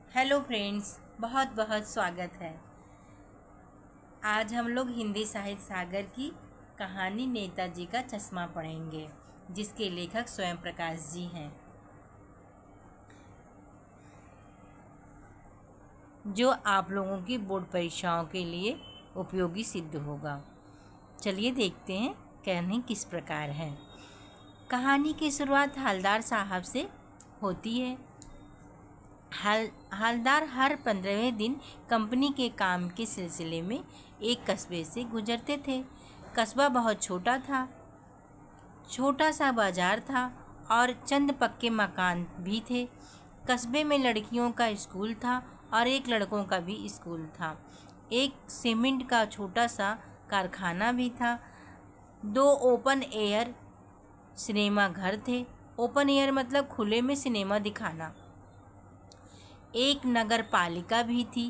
Hello friends, बहुत बहुत स्वागत है। आज हम लोग हिंदी साहित्य सागर की कहानी नेताजी का चश्मा पढ़ेंगे, जिसके लेखक स्वयं प्रकाश जी हैं, जो आप लोगों की बोर्ड परीक्षाओं के लिए उपयोगी सिद्ध होगा। चलिए देखते हैं कहानी किस प्रकार है। कहानी की शुरुआत हवलदार साहब से होती है। हवलदार हर 15वें दिन कंपनी के काम के सिलसिले में एक कस्बे से गुजरते थे। कस्बा बहुत छोटा था, छोटा सा बाजार था और चंद पक्के मकान भी थे। कस्बे में लड़कियों का स्कूल था और एक लड़कों का भी स्कूल था। एक सीमेंट का छोटा सा कारखाना भी था। 2 ओपन एयर सिनेमा घर थे। ओपन एयर मतलब खुले में सिनेमा दिखाना। एक नगर पालिका भी थी।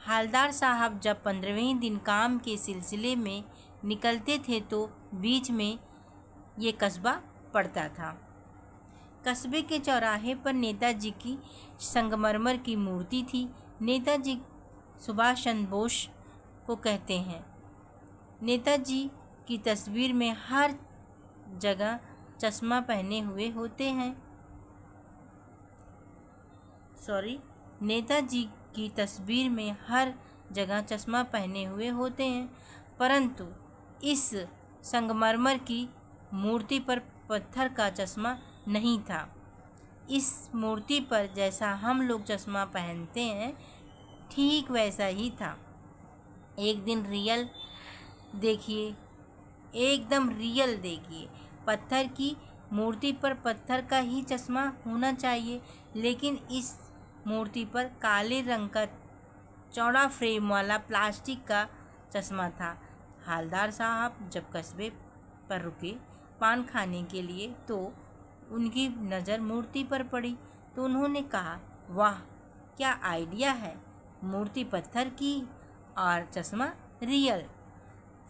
हवलदार साहब जब 15वें दिन काम के सिलसिले में निकलते थे तो बीच में ये कस्बा पड़ता था। कस्बे के चौराहे पर नेताजी की संगमरमर की मूर्ति थी। नेताजी सुभाष चंद्र बोस को कहते हैं। नेताजी की तस्वीर में हर जगह चश्मा पहने हुए होते हैं। नेताजी की तस्वीर में हर जगह चश्मा पहने हुए होते हैं, परंतु इस संगमरमर की मूर्ति पर पत्थर का चश्मा नहीं था। इस मूर्ति पर जैसा हम लोग चश्मा पहनते हैं ठीक वैसा ही था। एक दिन रियल देखिए, एकदम रियल देखिए। पत्थर की मूर्ति पर पत्थर का ही चश्मा होना चाहिए, लेकिन इस मूर्ति पर काले रंग का चौड़ा फ्रेम वाला प्लास्टिक का चश्मा था। हवलदार साहब जब कस्बे पर रुके पान खाने के लिए तो उनकी नज़र मूर्ति पर पड़ी, तो उन्होंने कहा, वाह क्या आइडिया है, मूर्ति पत्थर की और चश्मा रियल।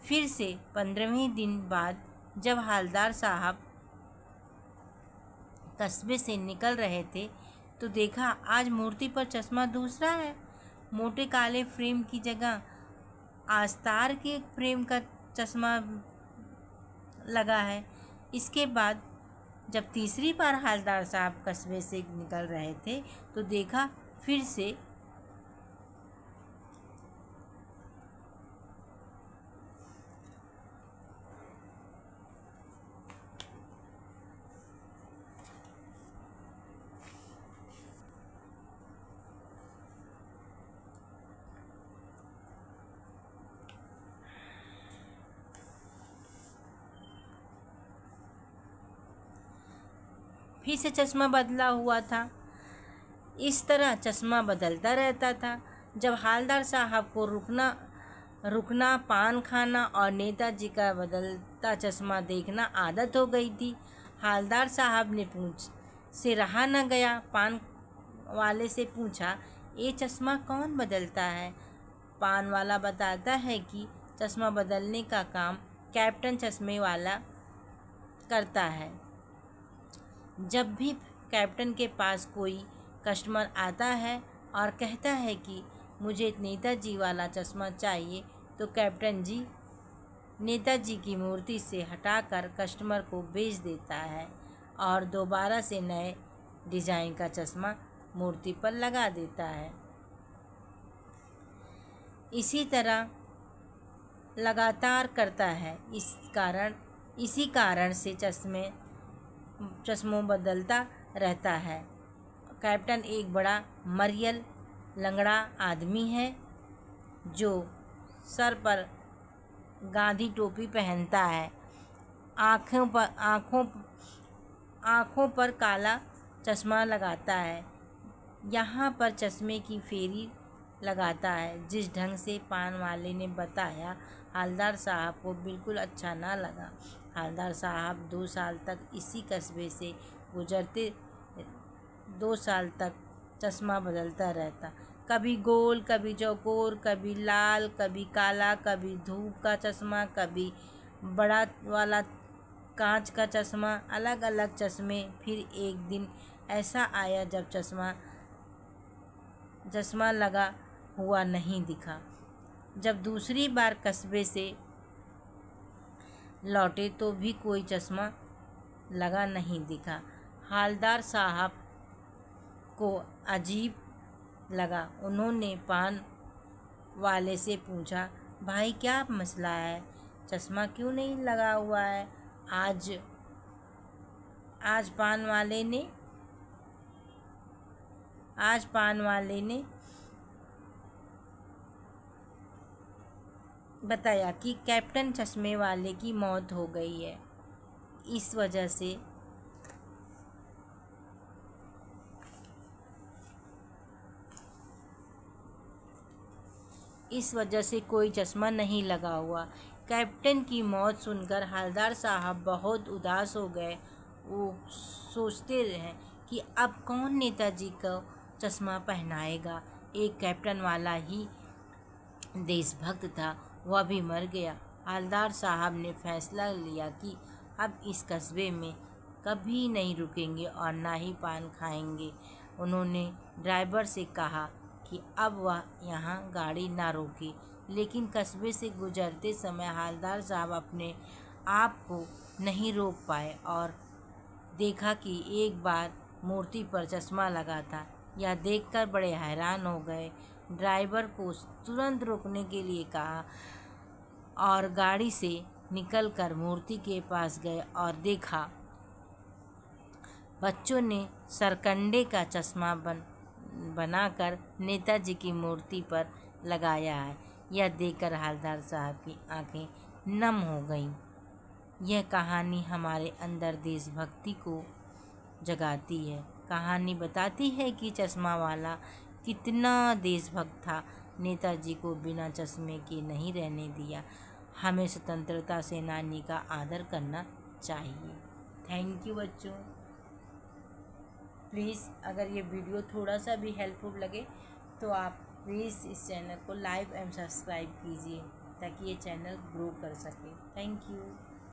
फिर से 15वें दिन बाद जब हवलदार साहब कस्बे से निकल रहे थे तो देखा आज मूर्ति पर चश्मा दूसरा है। मोटे काले फ्रेम की जगह आस्तार के फ्रेम का चश्मा लगा है। इसके बाद जब तीसरी बार हवलदार साहब कस्बे से निकल रहे थे तो देखा फिर से चश्मा बदला हुआ था। इस तरह चश्मा बदलता रहता था। जब हवलदार साहब को रुकना, पान खाना और नेताजी का बदलता चश्मा देखना आदत हो गई थी। हवलदार साहब ने से रहा न गया। पान वाले से पूछा, ये चश्मा कौन बदलता है? पान वाला बताता है कि चश्मा बदलने का काम कैप्टन चश्मे वाला करता है। जब भी कैप्टन के पास कोई कस्टमर आता है और कहता है कि मुझे नेताजी वाला चश्मा चाहिए, तो कैप्टन जी नेताजी की मूर्ति से हटाकर कस्टमर को बेच देता है और दोबारा से नए डिज़ाइन का चश्मा मूर्ति पर लगा देता है। इसी तरह लगातार करता है। इसी कारण से चश्मों बदलता रहता है। कैप्टन एक बड़ा मरियल लंगड़ा आदमी है जो सर पर गांधी टोपी पहनता है, आँखों पर काला चश्मा लगाता है, यहाँ पर चश्मे की फेरी लगाता है। जिस ढंग से पान वाले ने बताया, हवलदार साहब को बिल्कुल अच्छा ना लगा। हवलदार साहब 2 साल तक इसी कस्बे से गुजरते। 2 साल तक चश्मा बदलता रहता, कभी गोल, कभी चौकोर, कभी लाल, कभी काला, कभी धूप का चश्मा, कभी बड़ा वाला कांच का चश्मा, अलग अलग चश्मे। फिर एक दिन ऐसा आया जब चश्मा चश्मा लगा हुआ नहीं दिखा। जब दूसरी बार कस्बे से लौटे तो भी कोई चश्मा लगा नहीं दिखा। हवलदार साहब को अजीब लगा। उन्होंने पान वाले से पूछा, भाई क्या मसला है, चश्मा क्यों नहीं लगा हुआ है? आज पान वाले ने बताया कि कैप्टन चश्मे वाले की मौत हो गई है। इस वजह से कोई चश्मा नहीं लगा हुआ। कैप्टन की मौत सुनकर हवलदार साहब बहुत उदास हो गए। वो सोचते रहे कि अब कौन नेताजी को चश्मा पहनाएगा। एक कैप्टन वाला ही देशभक्त था, वह भी मर गया। हवलदार साहब ने फैसला लिया कि अब इस कस्बे में कभी नहीं रुकेंगे और ना ही पान खाएंगे। उन्होंने ड्राइवर से कहा कि अब वह यहाँ गाड़ी ना रोके, लेकिन कस्बे से गुजरते समय हवलदार साहब अपने आप को नहीं रोक पाए और देखा कि एक बार मूर्ति पर चश्मा लगा था। यह देखकर बड़े हैरान हो गए। ड्राइवर को तुरंत रोकने के लिए कहा और गाड़ी से निकलकर मूर्ति के पास गए और देखा बच्चों ने सरकंडे का चश्मा बनाकर नेताजी की मूर्ति पर लगाया है। यह देखकर हवलदार साहब की आंखें नम हो गईं। यह कहानी हमारे अंदर देशभक्ति को जगाती है। कहानी बताती है कि चश्मा वाला कितना देशभक्त था। नेताजी को बिना चश्मे के नहीं रहने दिया। हमें स्वतंत्रता सेनानी का आदर करना चाहिए। थैंक यू बच्चों। प्लीज़ अगर ये वीडियो थोड़ा सा भी हेल्पफुल लगे तो आप प्लीज़ इस चैनल को लाइक एंड सब्सक्राइब कीजिए ताकि ये चैनल ग्रो कर सके। Thank you.